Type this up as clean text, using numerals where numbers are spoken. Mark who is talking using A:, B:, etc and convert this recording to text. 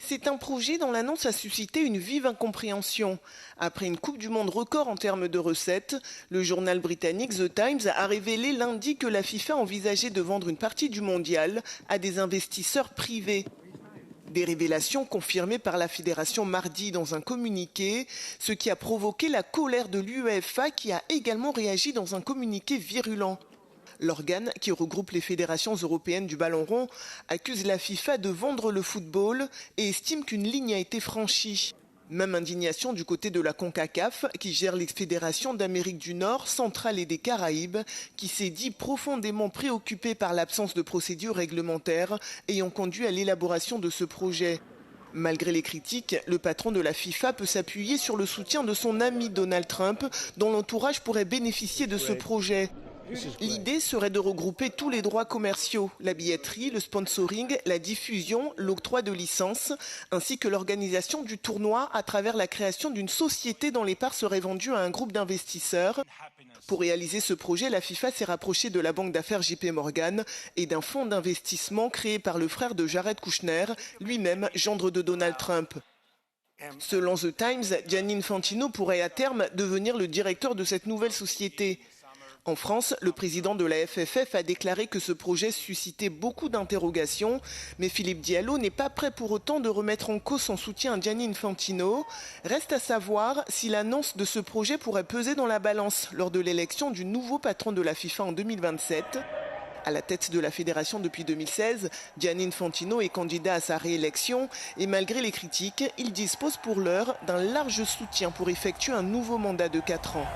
A: C'est un projet dont l'annonce a suscité une vive incompréhension. Après une Coupe du Monde record en termes de recettes, le journal britannique The Times a révélé lundi que la FIFA envisageait de vendre une partie du mondial à des investisseurs privés. Des révélations confirmées par la fédération mardi dans un communiqué, ce qui a provoqué la colère de l'UEFA qui a également réagi dans un communiqué virulent. L'organe, qui regroupe les fédérations européennes du ballon rond, accuse la FIFA de vendre le football et estime qu'une ligne a été franchie. Même indignation du côté de la CONCACAF, qui gère les fédérations d'Amérique du Nord, centrale et des Caraïbes, qui s'est dit profondément préoccupée par l'absence de procédures réglementaires ayant conduit à l'élaboration de ce projet. Malgré les critiques, le patron de la FIFA peut s'appuyer sur le soutien de son ami Donald Trump, dont l'entourage pourrait bénéficier de ce projet. L'idée serait de regrouper tous les droits commerciaux, la billetterie, le sponsoring, la diffusion, l'octroi de licences, ainsi que l'organisation du tournoi à travers la création d'une société dont les parts seraient vendues à un groupe d'investisseurs. Pour réaliser ce projet, la FIFA s'est rapprochée de la banque d'affaires JP Morgan et d'un fonds d'investissement créé par le frère de Jared Kushner, lui-même gendre de Donald Trump. Selon The Times, Gianni Infantino pourrait à terme devenir le directeur de cette nouvelle société. En France, le président de la FFF a déclaré que ce projet suscitait beaucoup d'interrogations, mais Philippe Diallo n'est pas prêt pour autant de remettre en cause son soutien à Gianni Infantino. Reste à savoir si l'annonce de ce projet pourrait peser dans la balance lors de l'élection du nouveau patron de la FIFA en 2027. À la tête de la fédération depuis 2016, Gianni Infantino est candidat à sa réélection et malgré les critiques, il dispose pour l'heure d'un large soutien pour effectuer un nouveau mandat de 4 ans.